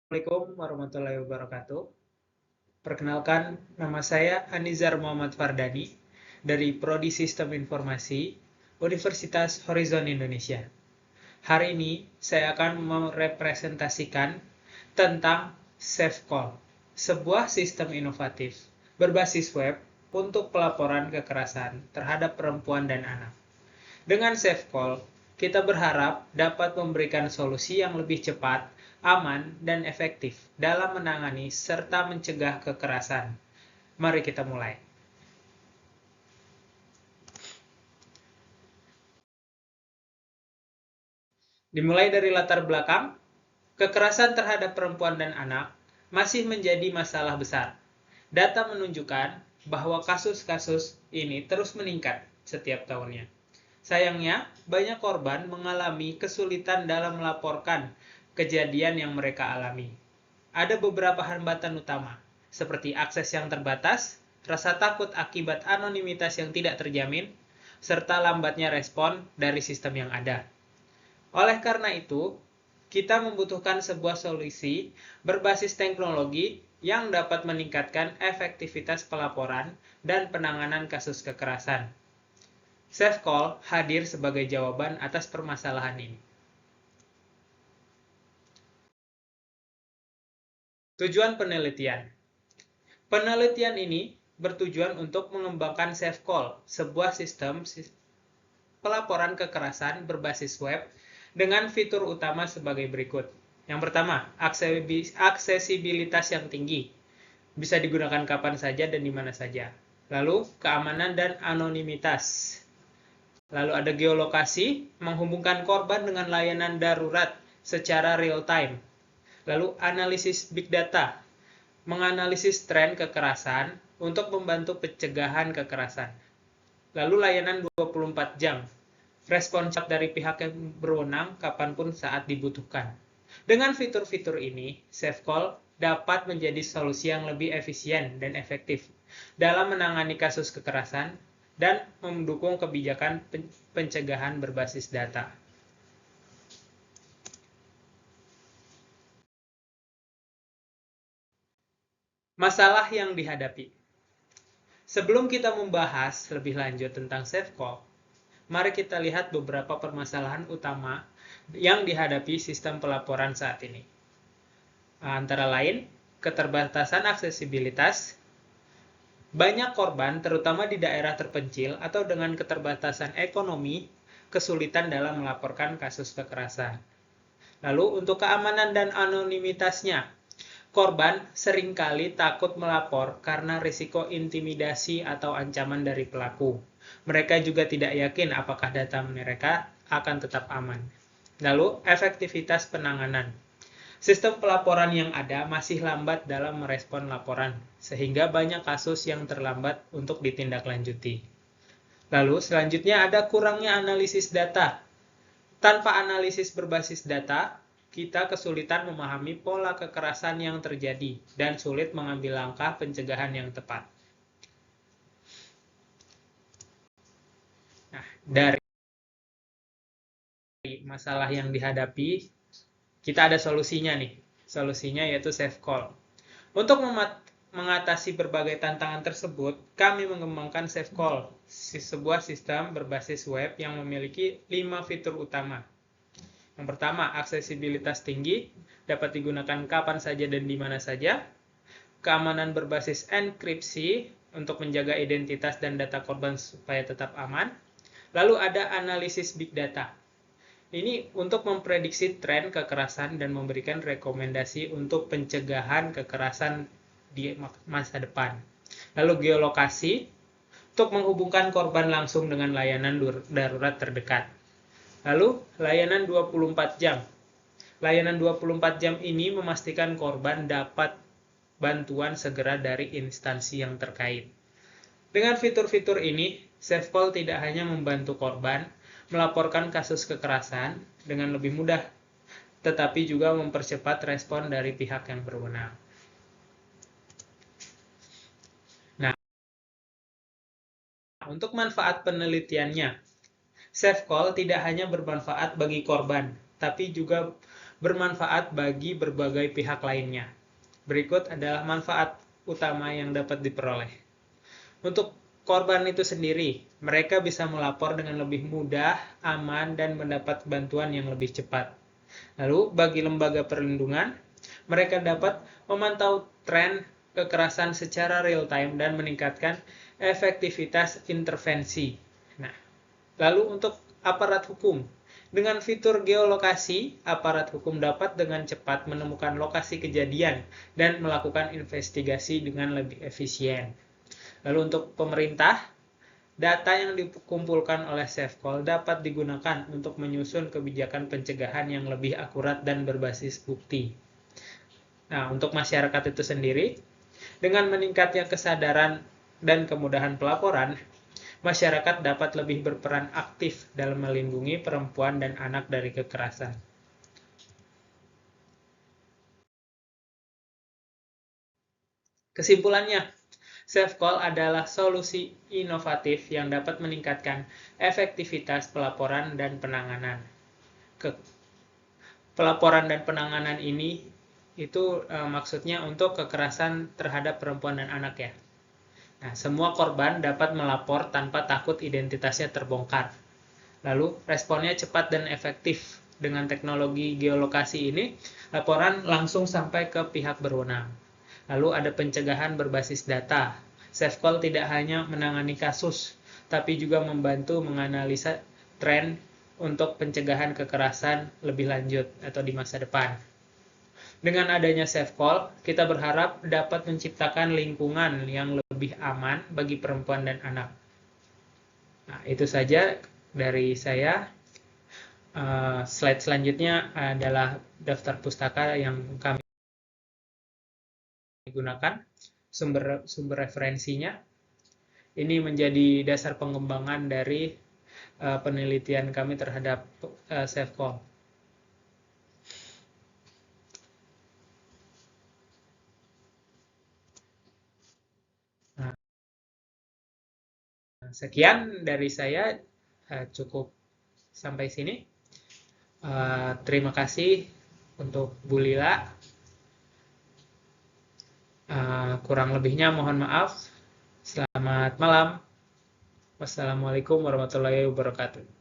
Assalamualaikum warahmatullahi wabarakatuh. Perkenalkan, nama saya Anizar Muhammad Fardani dari Prodi Sistem Informasi Universitas Horizon Indonesia. Hari ini saya akan merepresentasikan tentang SafeCall, sebuah sistem inovatif berbasis web untuk pelaporan kekerasan terhadap perempuan dan anak. Dengan SafeCall, kita berharap dapat memberikan solusi yang lebih cepat, aman, dan efektif dalam menangani serta mencegah kekerasan. Mari kita mulai. Dimulai dari latar belakang, kekerasan terhadap perempuan dan anak masih menjadi masalah besar. Data menunjukkan bahwa kasus-kasus ini terus meningkat setiap tahunnya. Sayangnya, banyak korban mengalami kesulitan dalam melaporkan kejadian yang mereka alami. Ada beberapa hambatan utama, seperti akses yang terbatas, rasa takut akibat anonimitas yang tidak terjamin, serta lambatnya respon dari sistem yang ada. Oleh karena itu, kita membutuhkan sebuah solusi berbasis teknologi yang dapat meningkatkan efektivitas pelaporan dan penanganan kasus kekerasan. SafeCall hadir sebagai jawaban atas permasalahan ini. Tujuan penelitian. Penelitian ini bertujuan untuk mengembangkan SafeCall, sebuah sistem pelaporan kekerasan berbasis web dengan fitur utama sebagai berikut. Yang pertama, aksesibilitas yang tinggi. Bisa digunakan kapan saja dan di mana saja. Lalu, keamanan dan anonimitas. Lalu ada geolokasi, menghubungkan korban dengan layanan darurat secara real time. Lalu analisis big data, menganalisis tren kekerasan untuk membantu pencegahan kekerasan. Lalu layanan 24 jam, respon cepat dari pihak yang berwenang kapanpun saat dibutuhkan. Dengan fitur-fitur ini, SafeCall dapat menjadi solusi yang lebih efisien dan efektif dalam menangani kasus kekerasan dan mendukung kebijakan pencegahan berbasis data. Masalah yang dihadapi. Sebelum kita membahas lebih lanjut tentang SafeCall, mari kita lihat beberapa permasalahan utama yang dihadapi sistem pelaporan saat ini. Antara lain, keterbatasan aksesibilitas. Banyak korban, terutama di daerah terpencil atau dengan keterbatasan ekonomi, kesulitan dalam melaporkan kasus kekerasan. Lalu, untuk keamanan dan anonimitasnya, korban seringkali takut melapor karena risiko intimidasi atau ancaman dari pelaku. Mereka juga tidak yakin apakah data mereka akan tetap aman. Lalu, efektivitas penanganan. Sistem pelaporan yang ada masih lambat dalam merespon laporan, sehingga banyak kasus yang terlambat untuk ditindaklanjuti. Lalu, selanjutnya ada kurangnya analisis data. Tanpa analisis berbasis data, kita kesulitan memahami pola kekerasan yang terjadi dan sulit mengambil langkah pencegahan yang tepat. Nah, dari masalah yang dihadapi, kita ada solusinya nih. Solusinya yaitu SafeCall. Untuk mengatasi berbagai tantangan tersebut, kami mengembangkan SafeCall, sebuah sistem berbasis web yang memiliki 5 fitur utama. Yang pertama, aksesibilitas tinggi, dapat digunakan kapan saja dan di mana saja. Keamanan berbasis enkripsi untuk menjaga identitas dan data korban supaya tetap aman. Lalu ada analisis big data. Ini untuk memprediksi tren kekerasan dan memberikan rekomendasi untuk pencegahan kekerasan di masa depan. Lalu geolokasi untuk menghubungkan korban langsung dengan layanan darurat terdekat. Lalu layanan 24 jam. Layanan 24 jam ini memastikan korban dapat bantuan segera dari instansi yang terkait. Dengan fitur-fitur ini, SafeCall tidak hanya membantu korban melaporkan kasus kekerasan dengan lebih mudah, tetapi juga mempercepat respon dari pihak yang berwenang. Nah, untuk manfaat penelitiannya, SafeCall tidak hanya bermanfaat bagi korban, tapi juga bermanfaat bagi berbagai pihak lainnya. Berikut adalah manfaat utama yang dapat diperoleh. Untuk korban itu sendiri, mereka bisa melapor dengan lebih mudah, aman, dan mendapat bantuan yang lebih cepat. Lalu, bagi lembaga perlindungan, mereka dapat memantau tren kekerasan secara real-time dan meningkatkan efektivitas intervensi. Nah, lalu untuk aparat hukum, dengan fitur geolokasi, aparat hukum dapat dengan cepat menemukan lokasi kejadian dan melakukan investigasi dengan lebih efisien. Lalu untuk pemerintah, data yang dikumpulkan oleh SafeCall dapat digunakan untuk menyusun kebijakan pencegahan yang lebih akurat dan berbasis bukti. Nah, untuk masyarakat itu sendiri, dengan meningkatnya kesadaran dan kemudahan pelaporan, masyarakat dapat lebih berperan aktif dalam melindungi perempuan dan anak dari kekerasan. Kesimpulannya, SafeCall adalah solusi inovatif yang dapat meningkatkan efektivitas pelaporan dan penanganan. Pelaporan dan penanganan ini itu maksudnya untuk kekerasan terhadap perempuan dan anak ya. Nah, semua korban dapat melapor tanpa takut identitasnya terbongkar. Lalu, responnya cepat dan efektif. Dengan teknologi geolokasi ini, laporan langsung sampai ke pihak berwenang. Lalu ada pencegahan berbasis data. SafeCall tidak hanya menangani kasus, tapi juga membantu menganalisa tren untuk pencegahan kekerasan lebih lanjut atau di masa depan. Dengan adanya SafeCall, kita berharap dapat menciptakan lingkungan yang lebih aman bagi perempuan dan anak. Nah, itu saja dari saya. Slide selanjutnya adalah daftar pustaka yang kami gunakan, sumber referensinya. Ini menjadi dasar pengembangan dari penelitian kami terhadap SafeCall. Nah, sekian dari saya, cukup sampai sini. Terima kasih untuk Bu Lila. Kurang lebihnya mohon maaf. Selamat malam. Wassalamualaikum warahmatullahi wabarakatuh.